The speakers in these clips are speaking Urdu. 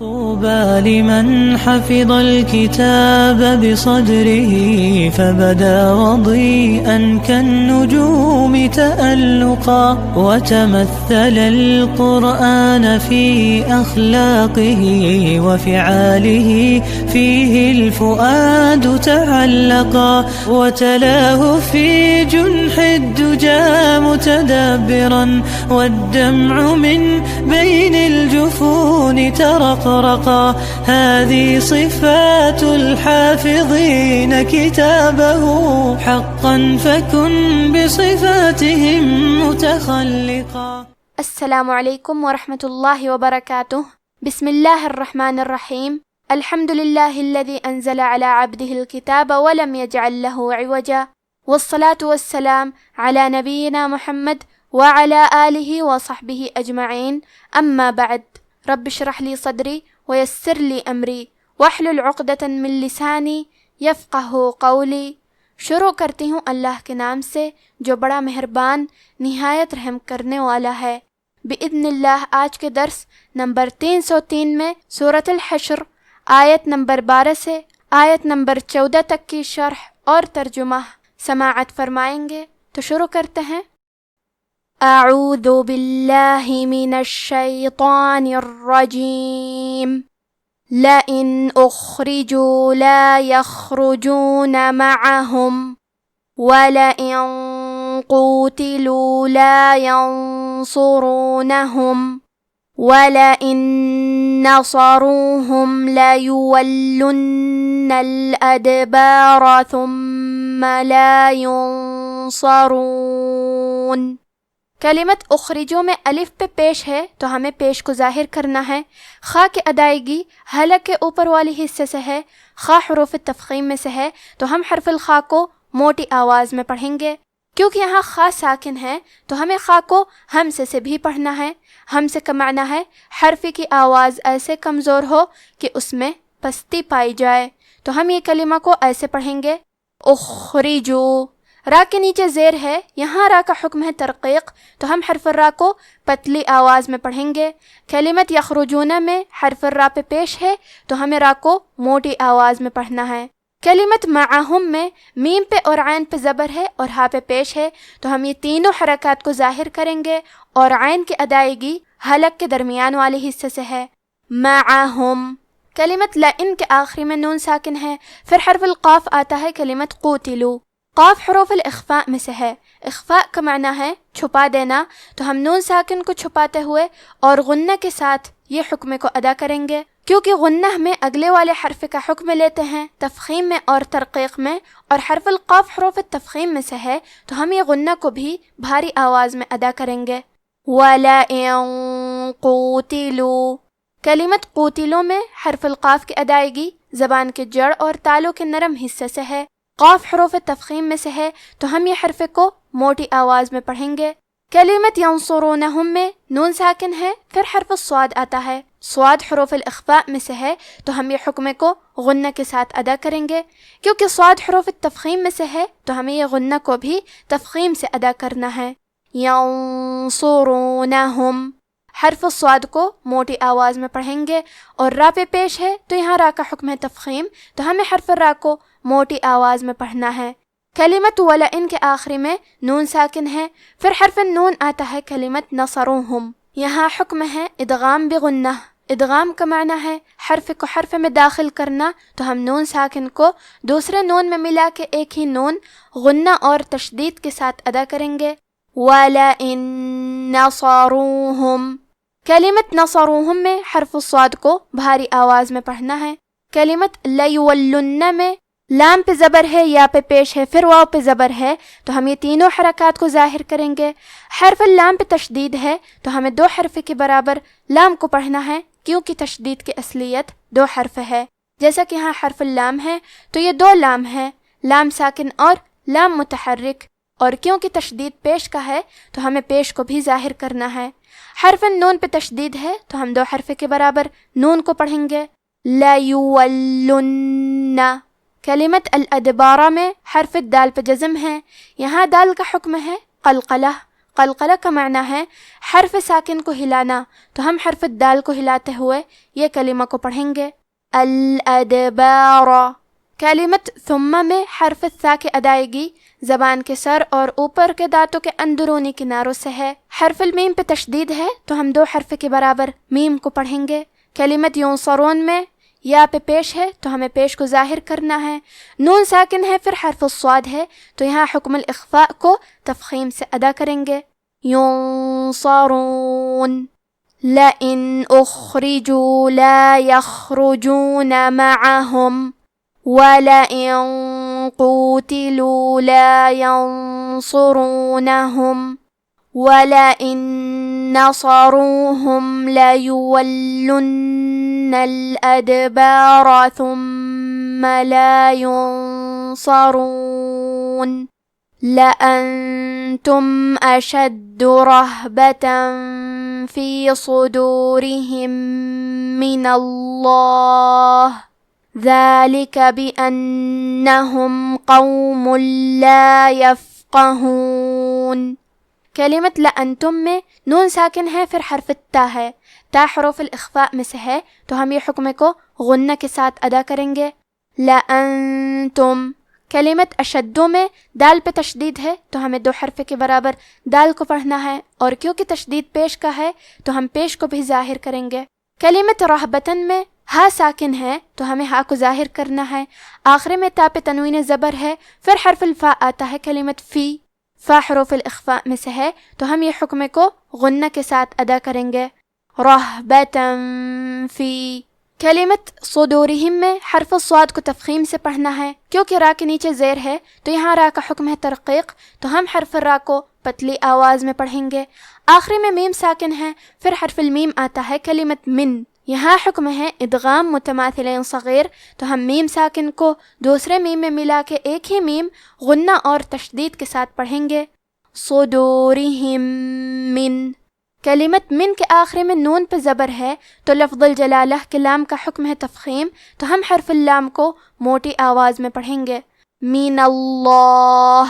طوبى لمن حفظ الكتاب بصدره فبدا وضيئا كالنجوم تألقا وتمثل القرآن في أخلاقه وفعاله فيه الفؤاد تعلقا وتلاه في جنح الدجى متدبرا والدمع من بين الجفون ترقرقا هذه صفات الحافظين كتابه حقا فكن بصفاتهم متخلقا. السلام علیکم ورحمۃ اللہ وبرکاتہ. بسم اللہ الرحمن الرحیم. الحمد للہ الذی انزل علی عبدہ الکتاب ولم یجعل لہ عوجا والصلاة والسلام علی نبینا محمد وعلى آلہ وصحبہ اجمعین. اما بعد رب اشرح لی صدری ویسر لی امری واحلل عقدۃ من لسانی یفقہ قولی. شروع کرتی ہوں اللہ کے نام سے جو بڑا مہربان نہایت رحم کرنے والا ہے. بإذن اللہ آج کے درس نمبر 303 میں سورۃ الحشر آیت نمبر 12 سے آیت نمبر 14 تک کی شرح اور ترجمہ سماعت فرمائیں گے. تو شروع کرتے ہیں. اعوذ باللہ من الشیطان الرجیم. لئن اخرجوا لا يخرجون معهم ولئن قوتلوا لا ينصرونهم ولئن نصروهم ليولن الأدبار ثم لا ينصرون. کلمت اخرجو میں الف پہ پیش ہے تو ہمیں پیش کو ظاہر کرنا ہے. خا کی ادائیگی حلق کے اوپر والی حصے سے ہے. خا حروف تفخیم میں سے ہے تو ہم حرف الخا کو موٹی آواز میں پڑھیں گے. کیونکہ یہاں خا ساکن ہے تو ہمیں خا کو ہمزے سے بھی پڑھنا ہے. ہمزے کا معنی ہے حرف کی آواز ایسے کمزور ہو کہ اس میں پستی پائی جائے. تو ہم یہ کلمہ کو ایسے پڑھیں گے. اخرجو. را کے نیچے زیر ہے. یہاں را کا حکم ہے ترقیق تو ہم حرف را کو پتلی آواز میں پڑھیں گے. کلمت یخرجون میں حرف را پہ پیش ہے تو ہمیں را کو موٹی آواز میں پڑھنا ہے. کلمت معہم میں میم پہ اور عین پہ زبر ہے اور ہا پہ پیش ہے تو ہم یہ تینوں حرکات کو ظاہر کریں گے اور عین کی ادائیگی حلق کے درمیان والے حصے سے ہے. معہم. کلمت لئن کے آخری میں نون ساکن ہے. پھر حرف القاف آتا ہے کلمت قوتلو. قاف حروف الاخفاء میں سے ہے. اخفاء کا معنی ہے چھپا دینا تو ہم نون ساکن کو چھپاتے ہوئے اور غنہ کے ساتھ یہ حکم کو ادا کریں گے. کیونکہ غنہ میں اگلے والے حرف کا حکم لیتے ہیں تفخیم میں اور ترقیق میں اور حرف القاف حروف التفخیم میں سے ہے تو ہم یہ غنہ کو بھی بھاری آواز میں ادا کریں گے. وَلَئِن قُوتِلُوا. کلمت قوتلو میں حرف القاف کی ادائیگی زبان کے جڑ اور تالوں کے نرم حصے سے ہے. قاف حروف تفخیم میں سے ہے تو ہم یہ حرف کو موٹی آواز میں پڑھیں گے. کلمت ینصرونہم میں نون ساکن ہے. پھر حرف الصاد آتا ہے. صاد حروف الاخفاء میں سے ہے تو ہم یہ حکم کو غنہ کے ساتھ ادا کریں گے. کیونکہ صاد حروف التفخیم میں سے ہے تو ہمیں یہ غنہ کو بھی تفخیم سے ادا کرنا ہے. ینصرونہم. حرف الصاد کو موٹی آواز میں پڑھیں گے اور را پہ پیش ہے تو یہاں را کا حکم ہے تفخیم تو ہمیں حرف را کو موٹی آواز میں پڑھنا ہے. کلمت ولئن کے آخری میں نون ساکن ہے. پھر حرف نون آتا ہے کلمت نصروہم. یہاں حکم ہے ادغام بغنہ. ادغام کا معنی ہے حرف کو حرف میں داخل کرنا تو ہم نون ساکن کو دوسرے نون میں ملا کے ایک ہی نون غنہ اور تشدید کے ساتھ ادا کریں گے. وَلَئِن نَصَرُوهُمْ. کلمت نصروہم میں حرف الصاد کو بھاری آواز میں پڑھنا ہے. کلمت لیولن میں لام پہ زبر ہے یا پہ پیش ہے پھر واو پہ زبر ہے تو ہم یہ تینوں حرکات کو ظاہر کریں گے. حرف اللام پہ تشدید ہے تو ہمیں 2 حرف کے برابر لام کو پڑھنا ہے کیونکہ تشدید کی اصلیت 2 حرف ہے. جیسا کہ یہاں حرف اللام ہے تو یہ 2 لام ہے. لام ساکن اور لام متحرک. اور کیونکہ تشدید پیش کا ہے تو ہمیں پیش کو بھی ظاہر کرنا ہے. حرف نون پہ تشدید ہے تو ہم 2 حرف کے برابر نون کو پڑھیں گے. لیولن. کلمت الادبارہ میں حرف دال پہ جزم ہے. یہاں دال کا حکم ہے قلقلہ. قلقلہ کا معنی ہے حرف ساکن کو ہلانا، تو ہم حرف دال کو ہلاتے ہوئے یہ کلمہ کو پڑھیں گے، الادبار۔ کلمت ثم میں حرف ثا کی ادائیگی زبان کے سر اور اوپر کے دانتوں کے اندرونی کناروں سے ہے۔ حرف المیم پہ تشدید ہے تو ہم 2 حرف کے برابر میم کو پڑھیں گے۔ کلمت ینصرون میں یا پہ پیش ہے تو ہمیں پیش کو ظاہر کرنا ہے، نون ساکن ہے پھر حرف الصاد ہے تو یہاں حکم الاخفاء کو تفخیم سے ادا کریں گے، ینصرون۔ لئن اخرجوا لا يخرجون معهم وَلَئِن قُوتِلُوا لَا يَنصُرُونَهُمْ وَلَئِن نَصَرُوهُمْ لَيُوَلُّنَّ الْأَدْبَارَ ثُمَّ لَا يُنصَرُونَ لَأَنْتُمْ أَشَدُّ رَهْبَةً فِي صُدُورِهِمْ مِنَ اللَّهِ ذَلِكَ بِأَنَّهُمْ قَوْمٌ لَا يَفْقَهُونَ۔ کلمت لأنتم میں نون ساکن ہے پھر حرف تا ہے، تا حروف الاخفاء میں سے ہے تو ہم یہ حکم کو غنہ کے ساتھ ادا کریں گے، لأنتم۔ کلمت اشدو میں دال پہ تشدید ہے تو ہمیں 2 حرف کے برابر دال کو پڑھنا ہے، اور کیونکہ تشدید پیش کا ہے تو ہم پیش کو بھی ظاہر کریں گے۔ کلمت رہبتن میں ہا ساکن ہے تو ہمیں ہا کو ظاہر کرنا ہے، آخر میں تا پہ تنوین زبر ہے پھر حرف الفاء آتا ہے۔ کلمت فی، فا حروف الاخفاء میں سے ہے تو ہم یہ حکم کو غنہ کے ساتھ ادا کریں گے، رہبتن فی۔ کلمت صدورہم میں حرف الصاد کو تفخیم سے پڑھنا ہے، کیونکہ را کے نیچے زیر ہے تو یہاں را کا حکم ہے ترقیق، تو ہم حرف را کو پتلی آواز میں پڑھیں گے، آخری میں میم ساکن ہے پھر حرف المیم آتا ہے۔ کلمت من، یہاں حکم ہے ادغام متماثلین صغیر، تو ہم میم ساکن کو دوسرے میم میں ملا کے ایک ہی میم غنہ اور تشدید کے ساتھ پڑھیں گے، صدورہم من۔ کلمت من کے آخری میں نون پہ زبر ہے تو لفظ الجلالہ کے لام کا حکم ہے تفخیم، تو ہم حرف اللام کو موٹی آواز میں پڑھیں گے، من اللہ۔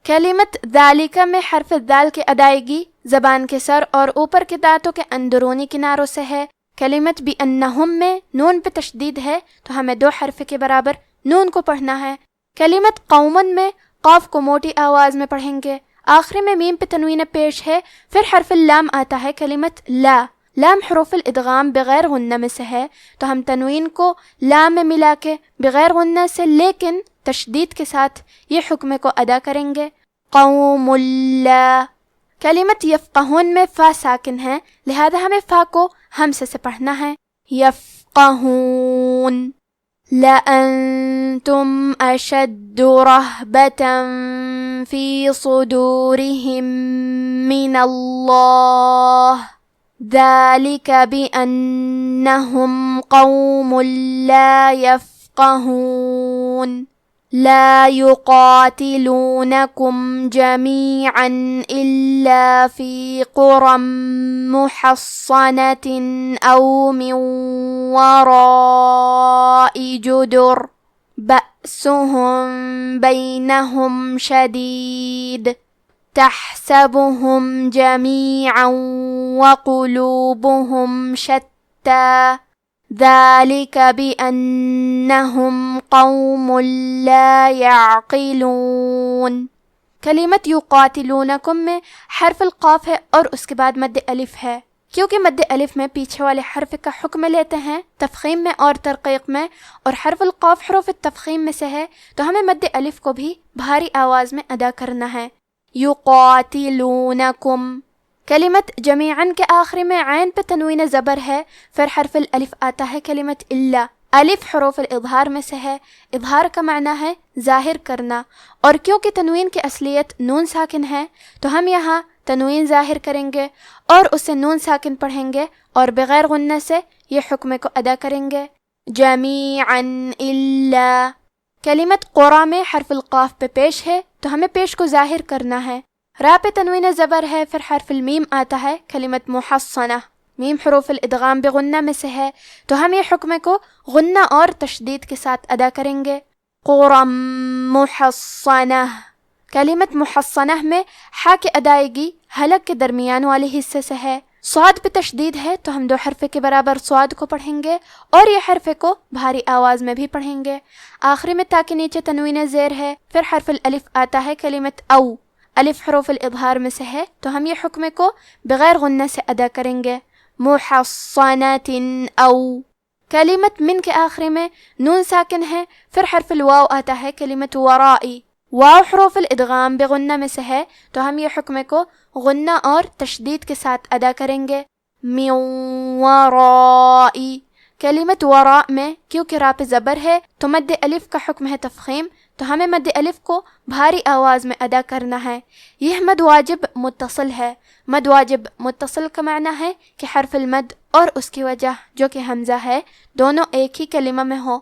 کلمت ذالک میں حرف الذال کی ادائیگی زبان کے سر اور اوپر کے دانتوں کے اندرونی کناروں سے ہے۔ کلمت بِأَنَّهُمْ میں نون پہ تشدید ہے تو ہمیں 2 حرف کے برابر نون کو پڑھنا ہے۔ کلمت قومن میں قاف کو موٹی آواز میں پڑھیں گے، آخری میں میم پہ تنوین پیش ہے پھر حرف اللام آتا ہے۔ کلمت لا، لام حروف الادغام بغیر غنہ میں سے ہے تو ہم تنوین کو لام میں ملا کے بغیر غنہ سے لیکن تشدید کے ساتھ یہ حکم کو ادا کریں گے، قوم اللہ۔ کلمت یفقہون میں فا ساکن ہے لہذا ہمیں فا کو ہمزے سے پڑھنا ہے، یفقہون۔ لأنتم أشد رهبة في صدورهم من الله ذلك بأنهم قوم لا يفقهون لا يقاتلونكم جميعا إلا في قرى محصنة أو من وراء جدر بأسهم بينهم شديد تحسبهم جميعا وقلوبهم شتى ذلك بأنهم قوم لا يعقلون۔ کلمت یقاتلونکم میں حرف القاف ہے اور اس کے بعد مد الف ہے، کیونکہ مد الف میں پیچھے والے حرف کا حکم لیتے ہیں تفخیم میں اور ترقیق میں، اور حرف القاف حروف التفخیم میں سے ہے تو ہمیں مد الف کو بھی بھاری آواز میں ادا کرنا ہے، یقاتلونکم۔ کلمت جمیعاً کے آخری میں عین پہ تنوین زبر ہے پھر حرف الالف آتا ہے۔ کلمت اللہ، الف حروف الاظہار میں سے ہے، اظہار کا معنی ہے ظاہر کرنا، اور کیونکہ تنوین کی اصلیت نون ساکن ہے تو ہم یہاں تنوین ظاہر کریں گے اور اسے نون ساکن پڑھیں گے اور بغیر غنہ سے یہ حکم کو ادا کریں گے، جمیعاً الا۔ کلمت قرا میں حرف القاف پہ پیش ہے تو ہمیں پیش کو ظاہر کرنا ہے، را پہ تنوین زبر ہے پھر حرف المیم آتا ہے۔ کلمت محصنہ، میم حروف الادغام بغنہ میں سے ہے تو ہم یہ حکم کو غنہ اور تشدید کے ساتھ ادا کریں گے، قرى محصنہ۔ کلمت محصنہ میں ہا کی ادائیگی حلق کے درمیان والے حصے سے ہے. صاد پہ تشدید ہے تو ہم 2 حرفے کے برابر صاد کو پڑھیں گے اور یہ حرفے کو بھاری آواز میں بھی پڑھیں گے. آخری میں تا کے نیچے تنوین زیر ہے. پھر حرف الالف آتا ہے کلمت او. الف حروف الاظہار میں سے ہے تو ہم یہ حکم کو بغیر غنہ سے ادا کریں گے. محصنات او. کلمت من کے آخری میں نون ساکن ہے. پھر حرف الواو آتا ہے کلمت ورائی. واو حروف الادغام بغنہ میں سے ہے تو ہم یہ حکم کو غنہ اور تشدید کے ساتھ ادا کریں گے. من ورائی. کلمت وراء میں کیونکہ را پہ زبر ہے تو مد الف کا حکم ہے تفخیم، تو ہمیں مد الف کو بھاری آواز میں ادا کرنا ہے. یہ مد واجب متصل ہے. مد واجب متصل کا معنی ہے کہ حرف المد اور اس کی وجہ جو کہ حمزہ ہے دونوں ایک ہی کلمہ میں ہو.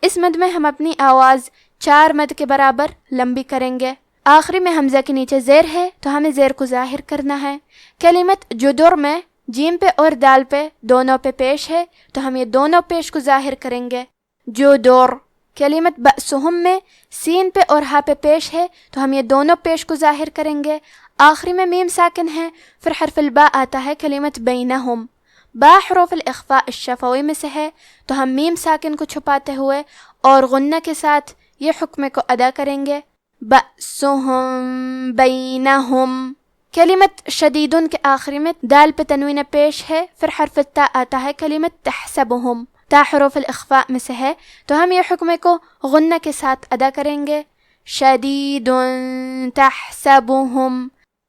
اس مد میں ہم اپنی آواز 4 مد کے برابر لمبی کریں گے. آخری میں حمزہ کے نیچے زیر ہے تو ہمیں زیر کو ظاہر کرنا ہے. کلمت جدر میں جیم پہ اور دال پہ دونوں پہ پیش ہے تو ہم یہ دونوں پیش کو ظاہر کریں گے. جدر. کلمت بأسہم میں سین پہ اور ہا پہ پیش ہے تو ہم یہ دونوں پیش کو ظاہر کریں گے. آخری میں میم ساکن ہے. پھر حرف الباء آتا ہے کلمت بینہم. با حروف الاخفاء الشفوی میں سے ہے تو ہم میم ساکن کو چھپاتے ہوئے اور غنہ کے ساتھ یہ حکم کو ادا کریں گے. بأسہم بینہم. کلمت شدیدن کے آخری میں دال پہ تنوین پیش ہے. پھر حرف التا آتا ہے کلمت تحسبہم. تا حروف الاخفاء میں سے ہے تو ہم یہ حکم کو غنہ کے ساتھ ادا کریں گے. شدید تحسبہم.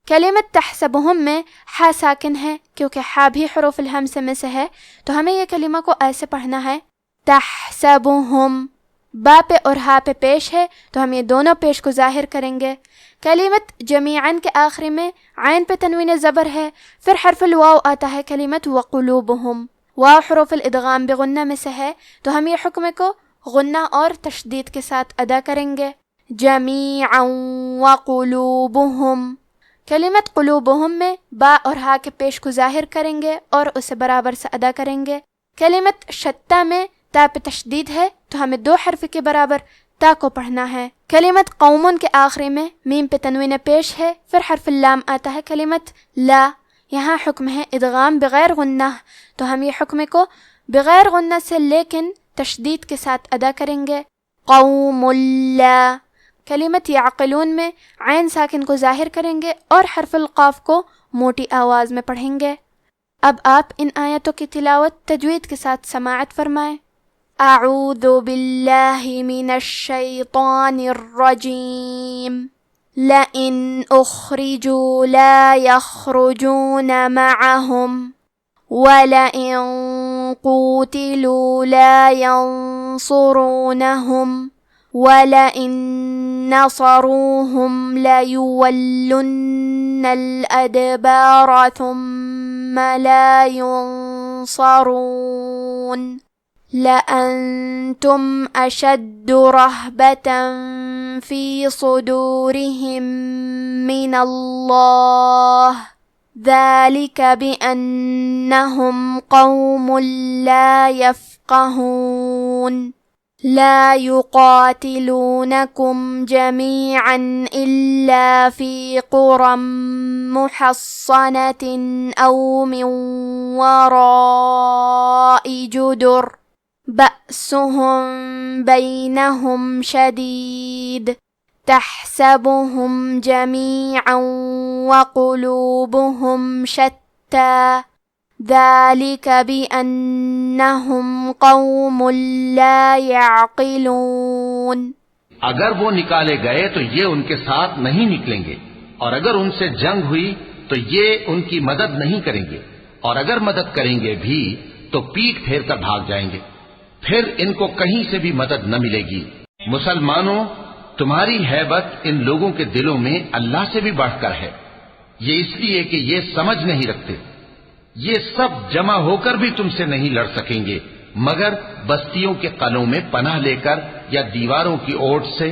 کلمت تحسبہم میں ہا ساکن ہے کیونکہ ہا بھی حروف الہمز میں سے ہے تو ہمیں یہ کلمہ کو ایسے پڑھنا ہے تحسبہم. با پہ اور ہا پہ پیش ہے تو ہم یہ دونوں پیش کو ظاہر کریں گے. کلمت جمیعاً کے آخری میں عین پہ تنوین زبر ہے. پھر حرف الواو آتا ہے کلمت وقلوبہم. واو حروف الادغام بغنہ میں سے ہے تو ہم یہ حکم کو غنہ اور تشدید کے ساتھ ادا کریں گے. جمیعاً وقلوبہم. کلمت قلوبہم میں با اور ہا کے پیش کو ظاہر کریں گے اور اسے برابر سے ادا کریں گے. کلمت شتہ میں تا پہ تشدید ہے تو ہمیں 2 حرف کے برابر تا کو پڑھنا ہے. کلمت قومن کے آخری میں میم پہ تنوین پیش ہے. پھر حرف اللام آتا ہے کلمت لا. یہاں حکم ہے ادغام بغیر غنہ تو ہم یہ حکم کو بغیر غنہ سے لیکن تشدید کے ساتھ ادا کریں گے. قوم لا. کلمت یعقلون میں عین ساکن کو ظاہر کریں گے اور حرف القاف کو موٹی آواز میں پڑھیں گے. اب آپ ان آیتوں کی تلاوت تجوید کے ساتھ سماعت فرمائیں. اعوذ باللہ من الشیطان الرجیم. لئن اخرجوا لا يخرجون معهم ولئن قوتلوا لا ينصرونهم ولئن نصروهم ليولن الأدبار ثم لا ينصرون. لأنتم أشد رهبة في صدورهم من الله ذلك بأنهم قوم لا يفقهون. لا يقاتلونكم جميعا إلا في قرى محصنة أو من وراء جدر بأسهم بينهم شديد تحسبهم جميعا وقلوبهم شتى ذلك بأنهم قوم لا يعقلون. اگر وہ نکالے گئے تو یہ ان کے ساتھ نہیں نکلیں گے، اور اگر ان سے جنگ ہوئی تو یہ ان کی مدد نہیں کریں گے، اور اگر مدد کریں گے بھی تو پیٹ پھیر کر بھاگ جائیں گے، پھر ان کو کہیں سے بھی مدد نہ ملے گی. مسلمانوں، تمہاری ہیبت ان لوگوں کے دلوں میں اللہ سے بھی بڑھ کر ہے. یہ اس لیے کہ یہ سمجھ نہیں رکھتے. یہ سب جمع ہو کر بھی تم سے نہیں لڑ سکیں گے مگر بستیوں کے قلعوں میں پناہ لے کر یا دیواروں کی اوٹ سے.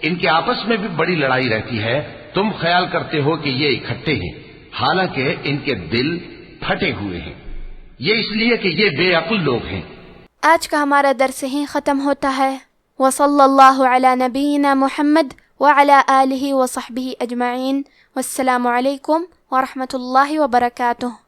ان کے آپس میں بھی بڑی لڑائی رہتی ہے. تم خیال کرتے ہو کہ یہ اکٹھے ہیں، حالانکہ ان کے دل پھٹے ہوئے ہیں. یہ اس لیے کہ یہ بے عقل لوگ ہیں. آج کا ہمارا درس ہی ختم ہوتا ہے. وصلی اللہ علی نبینا محمد وعلى آله وصحبه أجمعين. والسلام عليكم ورحمة الله وبركاته.